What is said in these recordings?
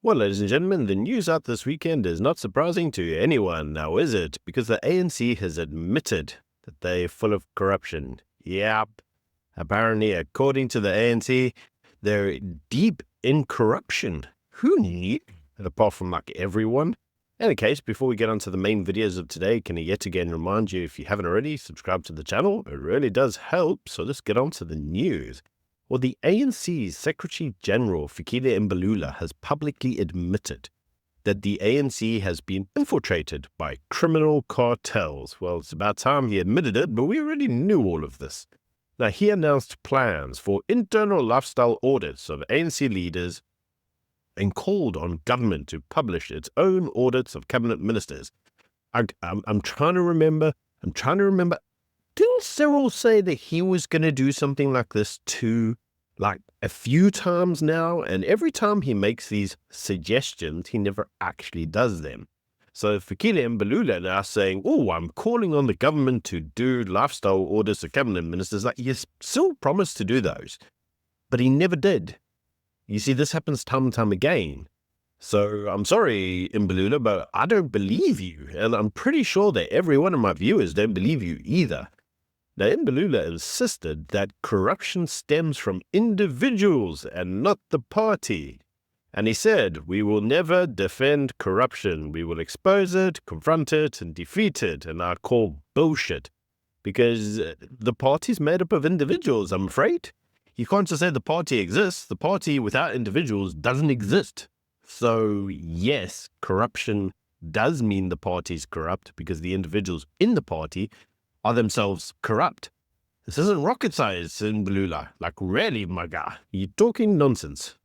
Well, ladies and gentlemen, the news out this weekend is not surprising to anyone, now is it? Because the ANC has admitted that they're full of corruption. Yep. Apparently, according to the ANC, they're deep in corruption. Who knew? And apart from everyone. In any case, before we get on to the main videos of today, can I yet again remind you, if you haven't already, subscribe to the channel. It really does help. So let's get on to the news. Well, the ANC's Secretary General Fikile Mbalula has publicly admitted that the ANC has been infiltrated by criminal cartels. Well, it's about time he admitted it, but we already knew all of this. Now, he announced plans for internal lifestyle audits of ANC leaders and called on government to publish its own audits of cabinet ministers. I'm trying to remember. Didn't Cyril say that he was going to do something like this too, a few times now? And every time he makes these suggestions, he never actually does them. So Fikile Mbalula now saying, oh, I'm calling on the government to do lifestyle audits of cabinet ministers. He still promised to do those, but he never did. You see, this happens time and time again. So I'm sorry, Mbalula, but I don't believe you. And I'm pretty sure that every one of my viewers don't believe you either. Now, Mbalula insisted that corruption stems from individuals and not the party. And he said, we will never defend corruption. We will expose it, confront it, and defeat it. And I call bullshit, because the party's made up of individuals, I'm afraid. You can't just say the party exists. The party without individuals doesn't exist. So, yes, corruption does mean the party's corrupt because the individuals in the party are themselves corrupt. This isn't rocket science, Mbalula. Really, my guy, you're talking nonsense.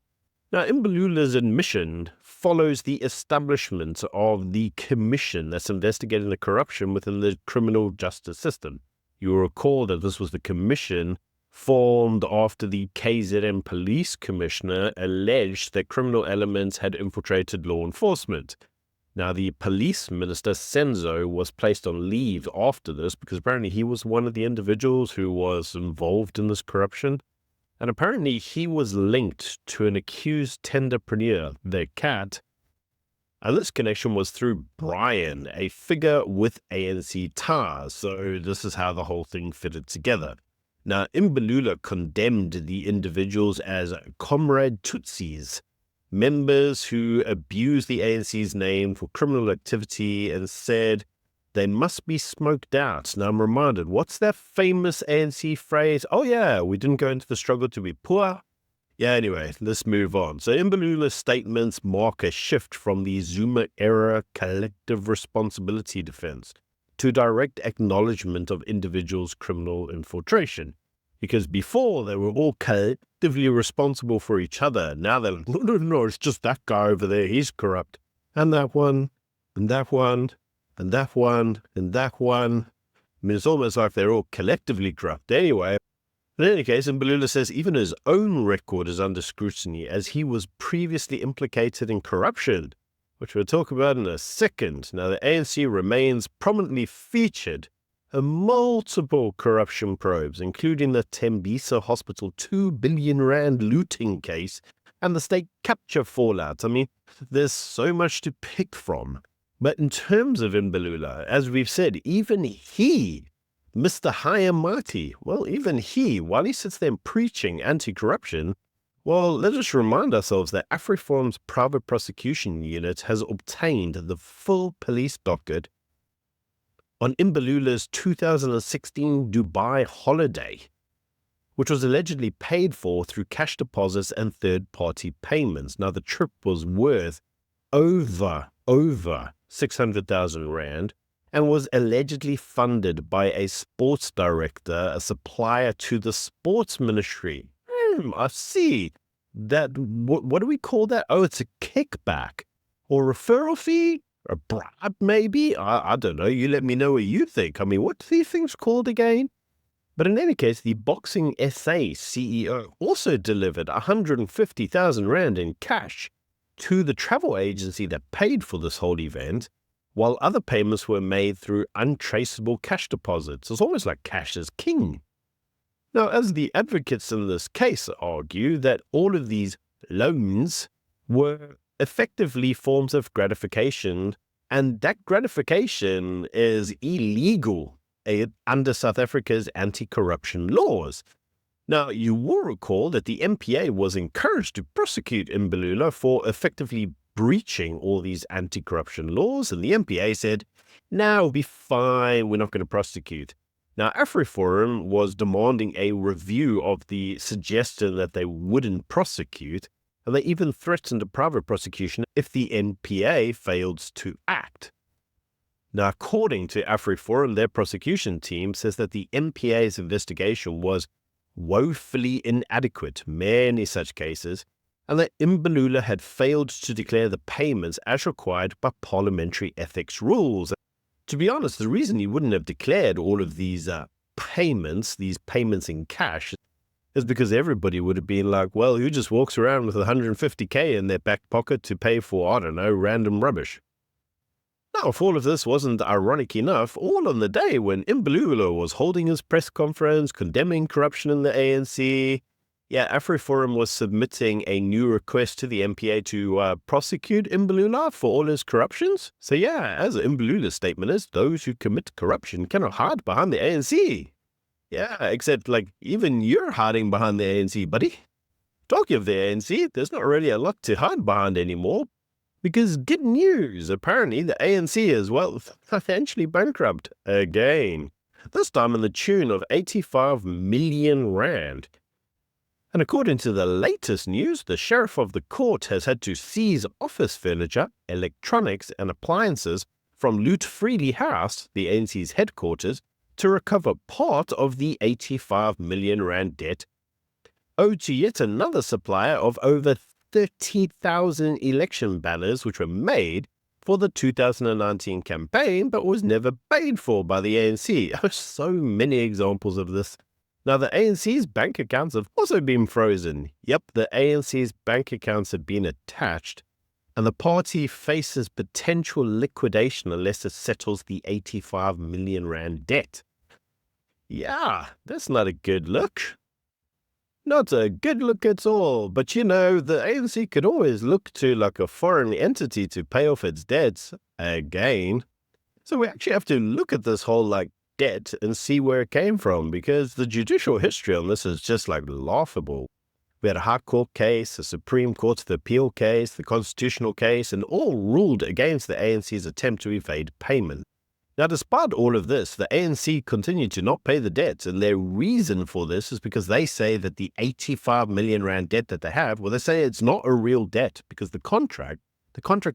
Now, Mbalula's admission follows the establishment of the commission that's investigating the corruption within the criminal justice system. You will recall that this was the commission formed after the KZN police commissioner alleged that criminal elements had infiltrated law enforcement. Now, the police minister, Senzo, was placed on leave after this because apparently he was one of the individuals who was involved in this corruption. And apparently he was linked to an accused tenderpreneur, the cat. And this connection was through Brian, a figure with ANC ties. So this is how the whole thing fitted together. Now, Mbalula condemned the individuals as comrade Tutsis, members who abused the ANC's name for criminal activity, and said they must be smoked out. Now, I'm reminded, what's that famous ANC phrase? Oh, yeah, we didn't go into the struggle to be poor. Yeah, anyway, let's move on. So Mbalula's statements mark a shift from the Zuma-era collective responsibility defense to direct acknowledgement of individuals' criminal infiltration. Because before, they were all collectively responsible for each other. Now they're like, no, it's just that guy over there, he's corrupt. And that one, and that one, and that one, and that one. I mean, it's almost like they're all collectively corrupt. Anyway, in any case, Mbalula says even his own record is under scrutiny as he was previously implicated in corruption, which we'll talk about in a second. Now, the ANC remains prominently featured in multiple corruption probes, including the Tembisa Hospital 2 billion rand looting case and the state capture fallout. I mean, there's so much to pick from. But in terms of Mbalula, as we've said, even he, Mr. High and Mighty, well, even he, while he sits there preaching anti-corruption, well, let us remind ourselves that AfriFoRum's private prosecution unit has obtained the full police docket on Mbalula's 2016 Dubai holiday, which was allegedly paid for through cash deposits and third-party payments. Now, the trip was worth over 600,000 rand and was allegedly funded by a sports director, a supplier to the sports ministry. I see. That, what do we call that? Oh, it's a kickback or referral fee? A bribe, maybe? I don't know. You let me know what you think. I mean, what's these things called again? But in any case, the Boxing SA CEO also delivered 150,000 rand in cash to the travel agency that paid for this whole event, while other payments were made through untraceable cash deposits. It's almost like cash is king. Now, as the advocates in this case argue that all of these loans were effectively forms of gratification, and that gratification is illegal under South Africa's anti-corruption laws. Now, you will recall that the MPA was encouraged to prosecute Mbalula for effectively breaching all these anti-corruption laws, and the MPA said, "No, we'll be fine, we're not going to prosecute." Now, AfriForum was demanding a review of the suggestion that they wouldn't prosecute, and they even threatened a private prosecution if the NPA failed to act. Now, according to AfriForum, their prosecution team says that the NPA's investigation was woefully inadequate, many such cases, and that Mbalula had failed to declare the payments as required by parliamentary ethics rules. To be honest, the reason he wouldn't have declared all of these payments in cash, is because everybody would have been like, well, who just walks around with 150k in their back pocket to pay for, I don't know, random rubbish? Now, if all of this wasn't ironic enough, all on the day when Mbalula was holding his press conference condemning corruption in the ANC, AfriForum was submitting a new request to the MPA to prosecute Mbalula for all his corruptions. So as Mbalula's statement is, those who commit corruption cannot hide behind the ANC. Yeah, except even you're hiding behind the ANC, buddy. Talking of the ANC, there's not really a lot to hide behind anymore. Because good news, apparently the ANC is, financially bankrupt again. This time in the tune of 85 million rand. And according to the latest news, the sheriff of the court has had to seize office furniture, electronics and appliances from Loot Freely House, the ANC's headquarters, to recover part of the 85 million rand debt owed to yet another supplier of over 30,000 election banners which were made for the 2019 campaign but was never paid for by the ANC. There are so many examples of this. Now, the ANC's bank accounts have also been frozen. Yep, the ANC's bank accounts have been attached, and the party faces potential liquidation unless it settles the 85 million rand debt. Yeah, that's not a good look. Not a good look at all, but the ANC could always look to a foreign entity to pay off its debts again. So we actually have to look at this whole debt and see where it came from, because the judicial history on this is just laughable. We had a High Court case, a Supreme Court of Appeal case, the Constitutional case, and all ruled against the ANC's attempt to evade payment. Now, despite all of this, the ANC continued to not pay the debts, and their reason for this is because they say that the 85 million rand debt that they have, they say it's not a real debt, because the contract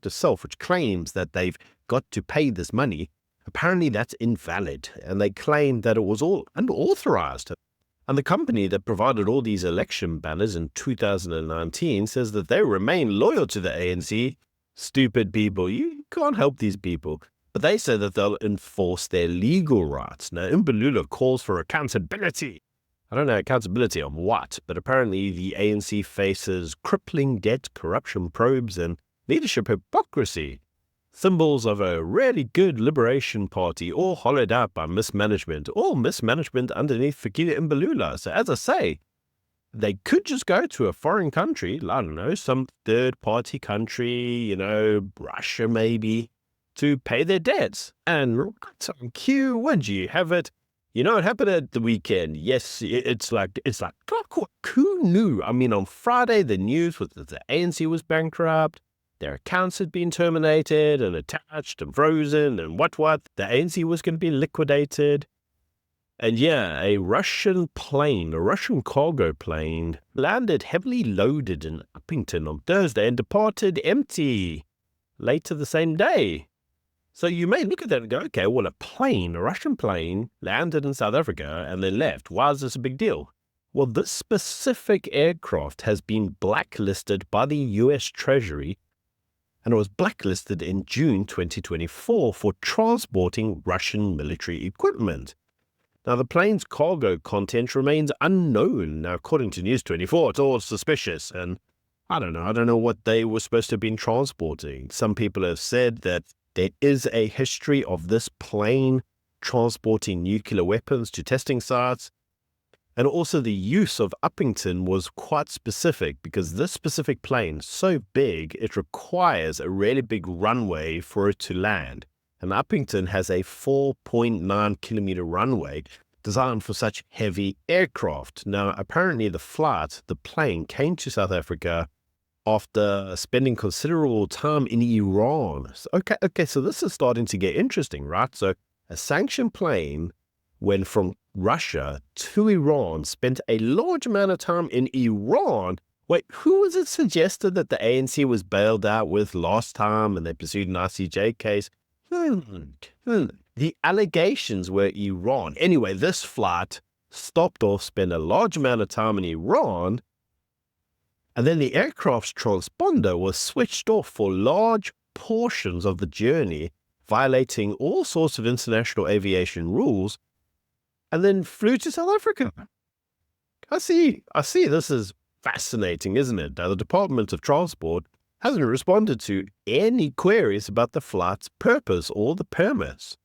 itself, which claims that they've got to pay this money, apparently that's invalid, and they claim that it was all unauthorized. And the company that provided all these election banners in 2019 says that they remain loyal to the ANC. Stupid people, you can't help these people. But they say that they'll enforce their legal rights. Now, Mbalula calls for accountability. I don't know accountability on what, but apparently the ANC faces crippling debt, corruption probes, and leadership hypocrisy. Symbols of a really good liberation party, all hollowed out by mismanagement, all mismanagement underneath Fikile Mbalula. So as I say, they could just go to a foreign country, I don't know, some third-party country, Russia maybe, to pay their debts. And right on cue, when do you have it? It happened at the weekend. Yes, it's like who knew? I mean, on Friday, the news was that the ANC was bankrupt, their accounts had been terminated and attached and frozen and what. The ANC was going to be liquidated. And a Russian cargo plane, landed heavily loaded in Uppington on Thursday and departed empty later the same day. So you may look at that and go, okay, well, a Russian plane, landed in South Africa and then left. Why is this a big deal? Well, this specific aircraft has been blacklisted by the US Treasury, and it was blacklisted in June 2024 for transporting Russian military equipment. Now, the plane's cargo content remains unknown. Now, according to News 24, it's all suspicious, and I don't know what they were supposed to have been transporting. Some people have said that there is a history of this plane transporting nuclear weapons to testing sites. And also the use of Uppington was quite specific because this specific plane, so big, it requires a really big runway for it to land. And Uppington has a 4.9 kilometer runway designed for such heavy aircraft. Now, apparently the plane came to South Africa after spending considerable time in Iran. Okay, so this is starting to get interesting, right? So a sanctioned plane went from Russia to Iran, spent a large amount of time in Iran. Wait, who was it suggested that the ANC was bailed out with last time and they pursued an ICJ case? The allegations were Iran. Anyway, this flight stopped off, spent a large amount of time in Iran, and then the aircraft's transponder was switched off for large portions of the journey, violating all sorts of international aviation rules, and then flew to South Africa. I see. This is fascinating, isn't it? Now, the Department of Transport hasn't responded to any queries about the flight's purpose or the permits.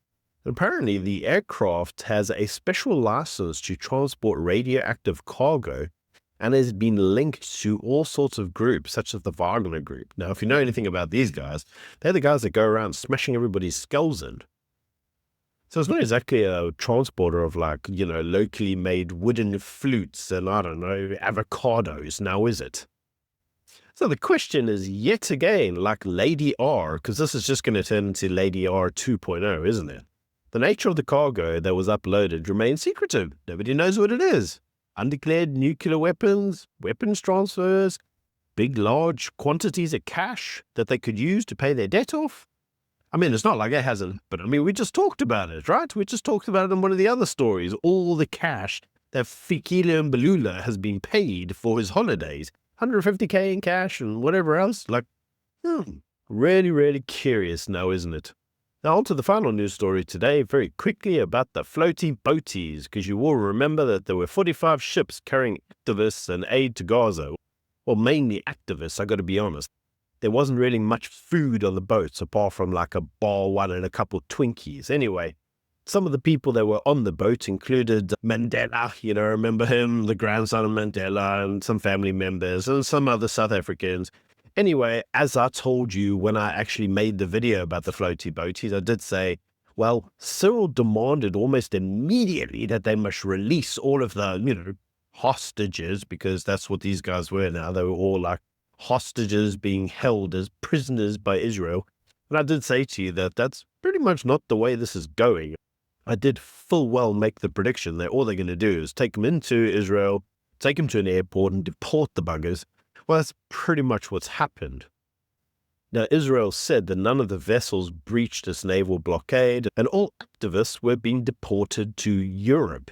Apparently, the aircraft has a special license to transport radioactive cargo and has been linked to all sorts of groups, such as the Wagner Group. Now, if you know anything about these guys, they're the guys that go around smashing everybody's skulls in. So it's not exactly a transporter of locally made wooden flutes and, I don't know, avocados, now is it? So the question is yet again, like Lady R, because this is just going to turn into Lady R 2.0, isn't it? The nature of the cargo that was uploaded remains secretive. Nobody knows what it is. Undeclared nuclear weapons, weapons transfers, big, large quantities of cash that they could use to pay their debt off. I mean, it's not like it hasn't, but I mean, we just talked about it, right? We just talked about it in one of the other stories. All the cash that Fikile Mbalula has been paid for his holidays, 150K in cash and whatever else. Really, really curious now, isn't it? Now, on to the final news story today, very quickly about the Floaty Boaties, because you will remember that there were 45 ships carrying activists and aid to Gaza. Well, mainly activists, I got to be honest. There wasn't really much food on the boats, apart from like a bar one and a couple of Twinkies. Anyway, some of the people that were on the boat included Mandela, remember him, the grandson of Mandela, and some family members, and some other South Africans. Anyway, as I told you when I actually made the video about the Floaty Boaties, I did say, well, Cyril demanded almost immediately that they must release all of the, hostages, because that's what these guys were now. They were all like hostages being held as prisoners by Israel. And I did say to you that that's pretty much not the way this is going. I did full well make the prediction that all they're going to do is take them into Israel, take them to an airport and deport the buggers. Well, that's pretty much what's happened. Now, Israel said that none of the vessels breached its naval blockade and all activists were being deported to Europe.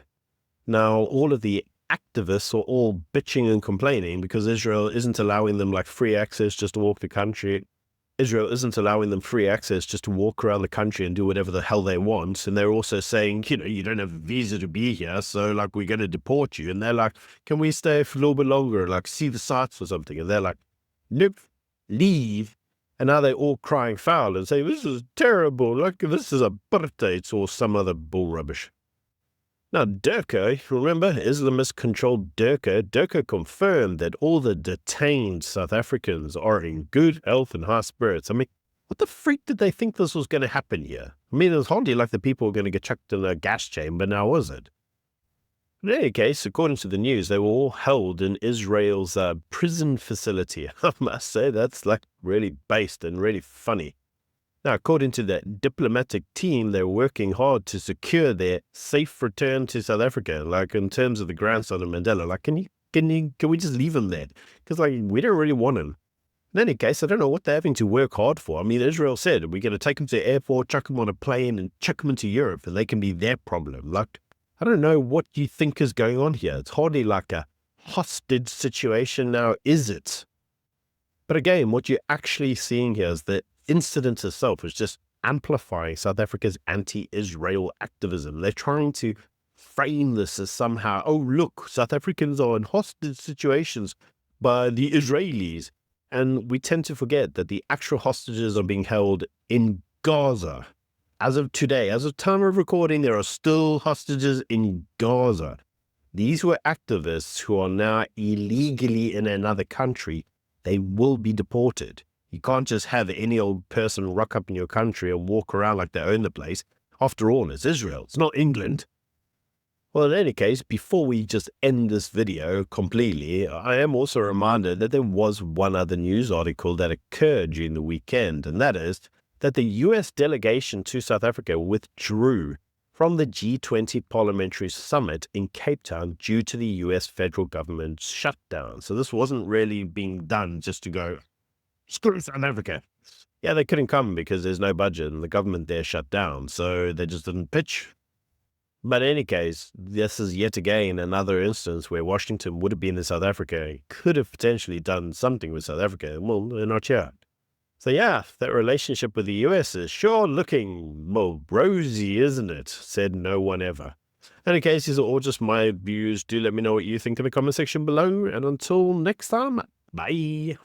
Now, all of the activists are all bitching and complaining because Israel isn't allowing them free access just to walk the country. Israel isn't allowing them free access just to walk around the country and do whatever the hell they want. And they're also saying, you don't have a visa to be here, so we're going to deport you. And they're like, can we stay for a little bit longer, see the sights or something? And they're like, nope, leave. And now they're all crying foul and saying, this is terrible, this is apartheid or some other bull rubbish. Now, Durko, remember, Islamist-controlled Durko confirmed that all the detained South Africans are in good health and high spirits. I mean, what the freak did they think this was going to happen here? I mean, it was hardly like the people were going to get chucked in a gas chamber, now was it? In any case, according to the news, they were all held in Israel's prison facility. I must say, that's really based and really funny. Now, according to the diplomatic team, they're working hard to secure their safe return to South Africa. In terms of the grandson of Mandela, can we just leave him there? Because we don't really want him. In any case, I don't know what they're having to work hard for. I mean, Israel said we're going to take them to the airport, chuck them on a plane, and chuck them into Europe, and they can be their problem. I don't know what you think is going on here. It's hardly like a hostage situation now, is it? But again, what you're actually seeing here is that incident itself is just amplifying South Africa's anti-Israel activism. They're trying to frame this as somehow, oh, look, South Africans are in hostage situations by the Israelis. And we tend to forget that the actual hostages are being held in Gaza. As of today, as of time of recording, there are still hostages in Gaza. These were activists who are now illegally in another country. They will be deported. You can't just have any old person rock up in your country and walk around like they own the place. After all, it's Israel. It's not England. Well, in any case, before we just end this video completely, I am also reminded that there was one other news article that occurred during the weekend, and that is that the US delegation to South Africa withdrew from the G20 Parliamentary Summit in Cape Town due to the US federal government's shutdown. So this wasn't really being done just to go, screw South Africa. Yeah, they couldn't come because there's no budget and the government there shut down, so they just didn't pitch. But in any case, this is yet again another instance where Washington would have been in South Africa, could have potentially done something with South Africa. Well, they're not here. So yeah, that relationship with the US is sure looking, well, rosy, isn't it? Said no one ever. In any case, these are all just my views. Do let me know what you think in the comment section below. And until next time, bye.